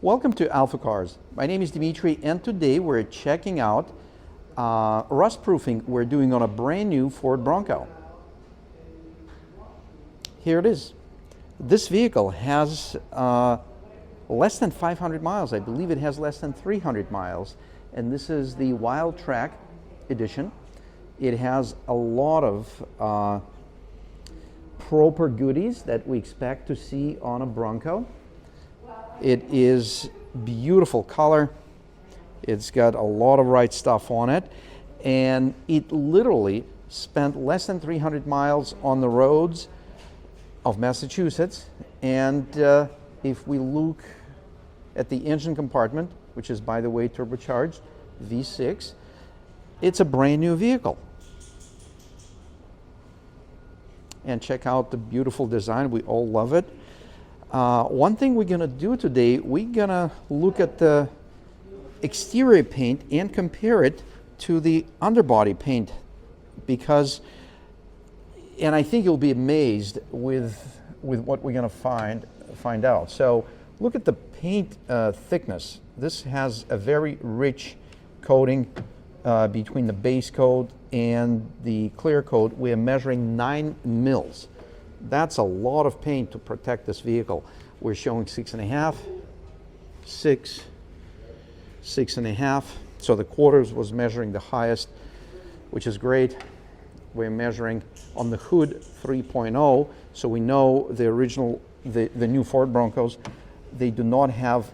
Welcome to AlphaCars. My name is Dimitri, and today we're checking out rust proofing we're doing on a brand new Ford Bronco. Here it is. This vehicle has less than 500 miles. I believe it has less than 300 miles. And this is the Wild Track edition. It has a lot of proper goodies that we expect to see on a Bronco. It is beautiful color. It's got a lot of right stuff on it. And it literally spent less than 300 miles on the roads of Massachusetts. And if we look at the engine compartment, which is, by the way, turbocharged V6, it's a brand new vehicle. And check out the beautiful design. We all love it. One thing we're going to do today, we're going to look at the exterior paint and compare it to the underbody paint, because, and I think you'll be amazed with what we're going to find out. So look at the paint thickness. This has a very rich coating between the base coat and the clear coat. We are measuring 9 mils. That's a lot of paint to protect this vehicle. We're showing 6.5, 6, 6.5. So the quarters was measuring the highest, which is great. We're measuring on the hood 3.0. So we know the original, the new Ford Broncos, they do not have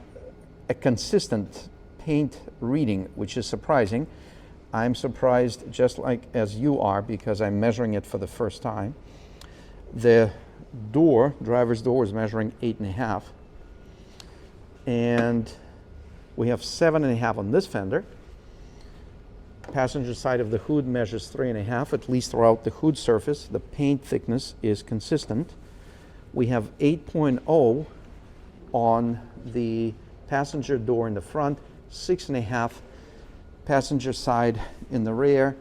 a consistent paint reading, which is surprising. I'm surprised just like as you are, because I'm measuring it for the first time. The door, driver's door, is measuring 8.5. And we have 7.5 on this fender. Passenger side of the hood measures 3.5, at least throughout the hood surface. The paint thickness is consistent. We have 8.0 on the passenger door in the front, 6.5 passenger side in the rear,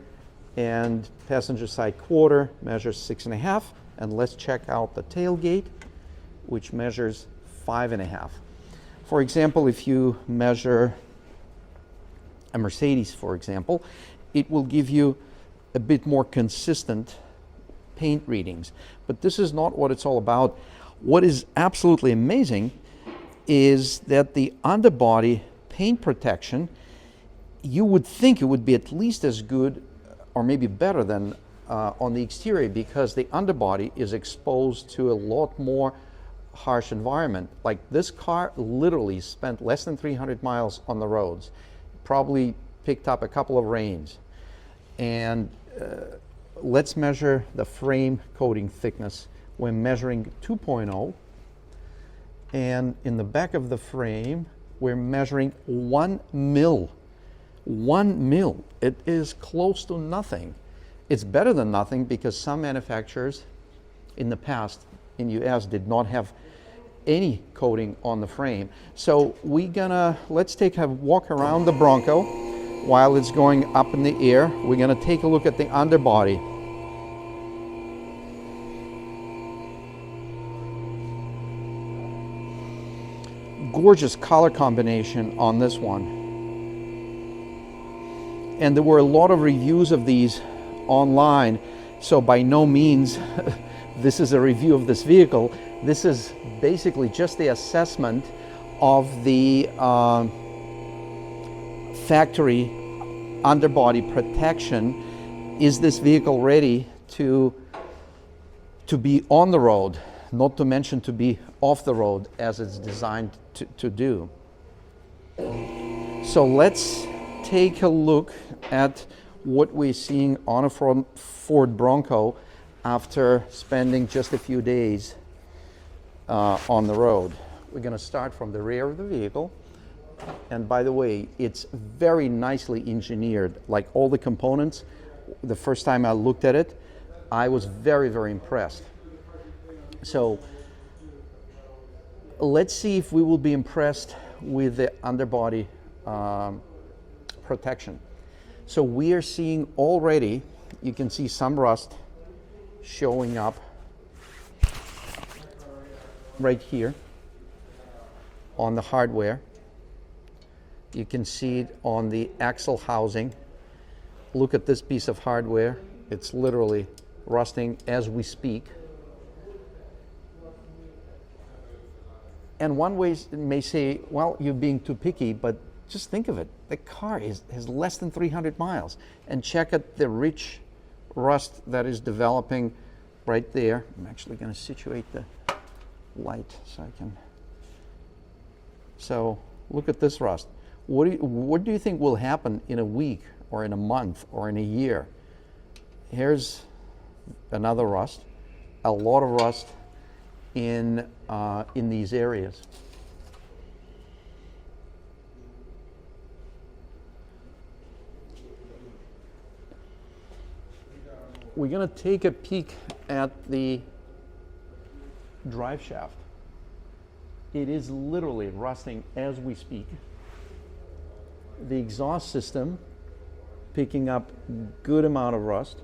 and passenger side quarter measures 6.5. And let's check out the tailgate, which measures 5.5. For example, if you measure a Mercedes, for example, it will give you a bit more consistent paint readings. But this is not what it's all about. What is absolutely amazing is that the underbody paint protection, you would think it would be at least as good or maybe better than on the exterior, because the underbody is exposed to a lot more harsh environment. Like, this car literally spent less than 300 miles on the roads, probably picked up a couple of rains. And let's measure the frame coating thickness. We're measuring 2.0, and in the back of the frame we're measuring 1 mil. 1 mil. It is close to nothing. It's better than nothing, because some manufacturers in the past in US did not have any coating on the frame. So let's take a walk around the Bronco while it's going up in the air. We're gonna take a look at the underbody. Gorgeous color combination on this one. And there were a lot of reviews of these online, so by no means this is a review of this vehicle. This is basically just the assessment of the factory underbody protection. Is this vehicle ready to be on the road, not to mention to be off the road as it's designed to do? So let's take a look at what we're seeing on a Ford Bronco after spending just a few days on the road. We're going to start from the rear of the vehicle. And by the way, it's very nicely engineered. Like, all the components, the first time I looked at it, I was very, very impressed. So let's see if we will be impressed with the underbody protection. So we are seeing already, you can see some rust showing up right here on the hardware. You can see it on the axle housing. Look at this piece of hardware. It's literally rusting as we speak. And one way may say, well, you're being too picky, but just think of it. The car has less than 300 miles. And check out the rich rust that is developing right there. I'm actually going to situate the light so I can. So look at this rust. What do you think will happen in a week or in a month or in a year? Here's another rust, a lot of rust in these areas. We're going to take a peek at the drive shaft. It is literally rusting as we speak. The exhaust system picking up good amount of rust.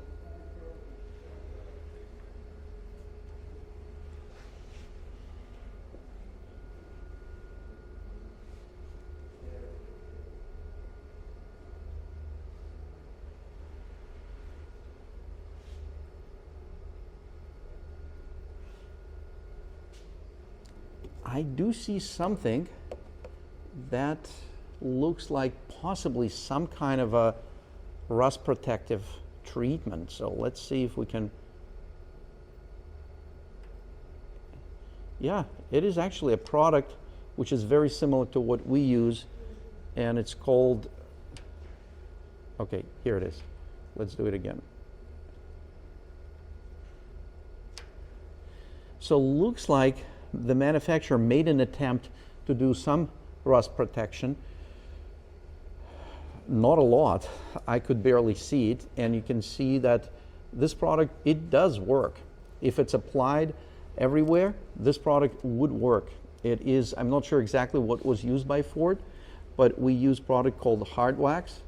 I do see something that looks like possibly some kind of a rust protective treatment. So let's see if we can. Yeah, it is actually a product which is very similar to what we use, and it's called, okay, here it is. Let's do it again. So looks like the manufacturer made an attempt to do some rust protection. Not a lot. I could barely see it, and you can see that this product, it does work. If it's applied everywhere, this product would work. It is, I'm not sure exactly what was used by Ford, but we use a product called hard wax,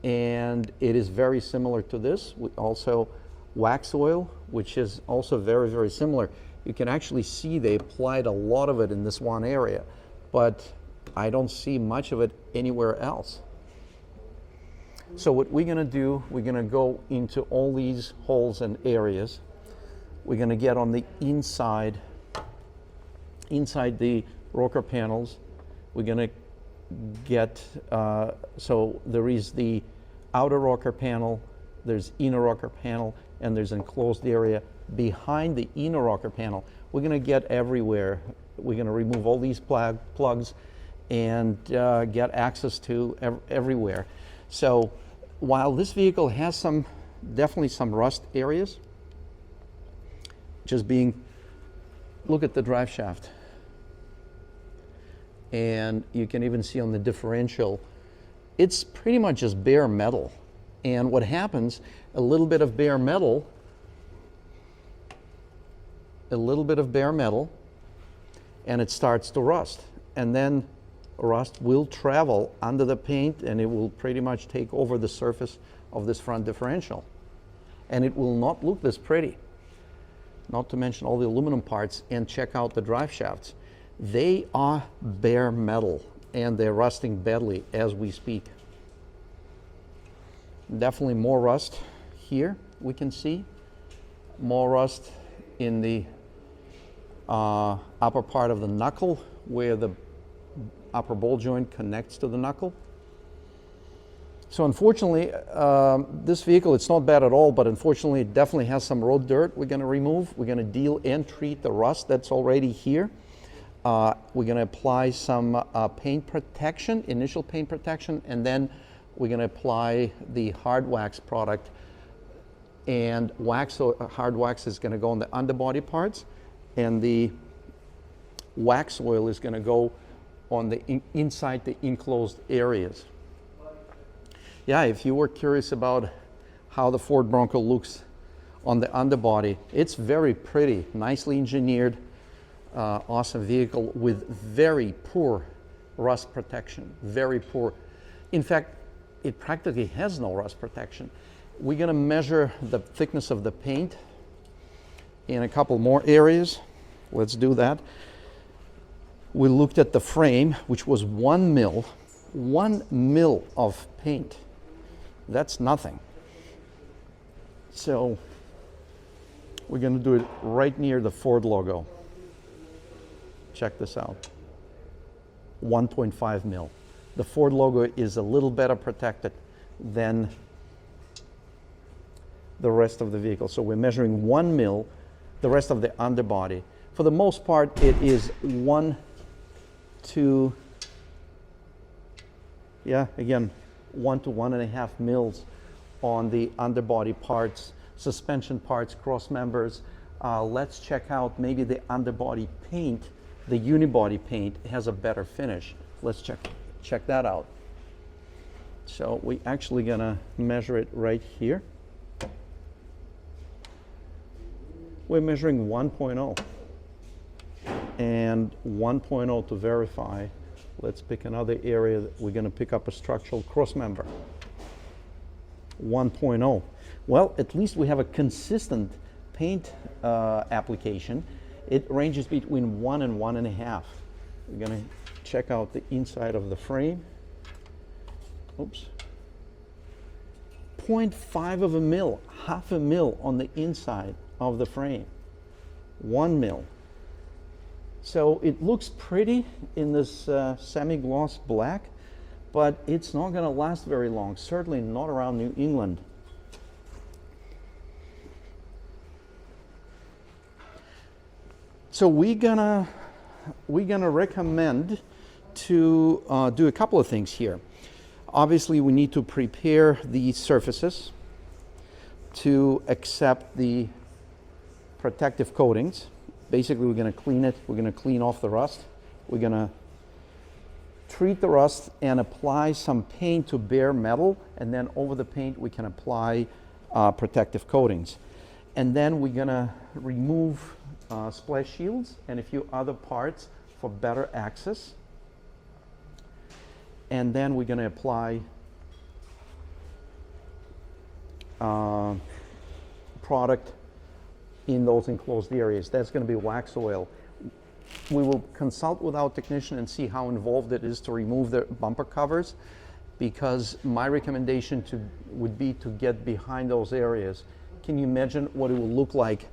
and it is very similar to this. We also wax oil, which is also very, very similar. You can actually see they applied a lot of it in this one area, but I don't see much of it anywhere else. So what we're going to do, we're going to go into all these holes and areas. We're going to get on the inside the rocker panels. We're going to get, so there is the outer rocker panel, there's inner rocker panel, and there's enclosed area behind the inner rocker panel. We're going to get everywhere. We're going to remove all these plugs and get access to everywhere. So while this vehicle has definitely some rust areas, just being, look at the drive shaft. And you can even see on the differential, it's pretty much just bare metal. And what happens, a little bit of bare metal, and it starts to rust. And then rust will travel under the paint, and it will pretty much take over the surface of this front differential. And it will not look this pretty. Not to mention all the aluminum parts, and check out the drive shafts. They are bare metal, and they're rusting badly as we speak. Definitely more rust here, we can see. More rust in the upper part of the knuckle, where the upper ball joint connects to the knuckle. So unfortunately, this vehicle, it's not bad at all, but unfortunately it definitely has some road dirt we're going to remove. We're going to deal and treat the rust that's already here. We're going to apply some paint protection, initial paint protection, and then we're going to apply the hard wax product. And hard wax is going to go on the underbody parts, and the wax oil is going to go on the inside the enclosed areas. Yeah, if you were curious about how the Ford Bronco looks on the underbody, it's very pretty, nicely engineered, awesome vehicle with very poor rust protection, very poor. In fact, it practically has no rust protection. We're going to measure the thickness of the paint in a couple more areas. Let's do that. We looked at the frame, which was 1 mil. 1 mil of paint. That's nothing. So we're going to do it right near the Ford logo. Check this out. 1.5 mil. The Ford logo is a little better protected than the rest of the vehicle. So we're measuring 1 mil, the rest of the underbody. For the most part, it is 1 to, again, 1 to 1.5 mils on the underbody parts, suspension parts, cross members. Let's check out maybe the underbody paint. The unibody paint has a better finish. Let's check that out. So we're actually gonna measure it right here. We're measuring 1.0 and 1.0 to verify. Let's pick another area that we're gonna pick up a structural cross member. 1.0. Well, at least we have a consistent paint application. It ranges between 1 and 1.5. We're gonna check out the inside of the frame. Oops. 0.5 of a mil, half a mil on the inside of the frame. 1 mil. So it looks pretty in this semi-gloss black, but it's not gonna last very long, certainly not around New England. So we're gonna recommend to do a couple of things here. Obviously, we need to prepare the surfaces to accept the protective coatings. Basically, we're gonna clean it. We're gonna clean off the rust. We're gonna treat the rust and apply some paint to bare metal, and then over the paint we can apply protective coatings. And then we're gonna remove splash shields and a few other parts for better access. And then we're gonna apply product in those enclosed areas. That's gonna be wax oil. We will consult with our technician and see how involved it is to remove the bumper covers, because my recommendation would be to get behind those areas. Can you imagine what it will look like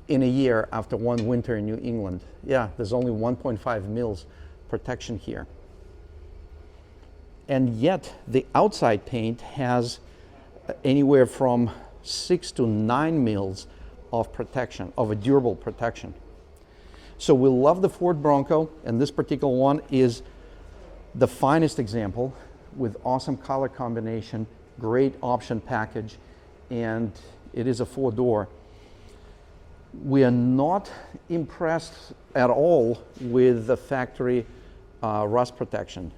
in a year after one winter in New England? Yeah, there's only 1.5 mils protection here. And yet the outside paint has anywhere from 6 to 9 mils of protection, of a durable protection. So we love the Ford Bronco, and this particular one is the finest example with awesome color combination, great option package, and it is a 4-door. We are not impressed at all with the factory rust protection.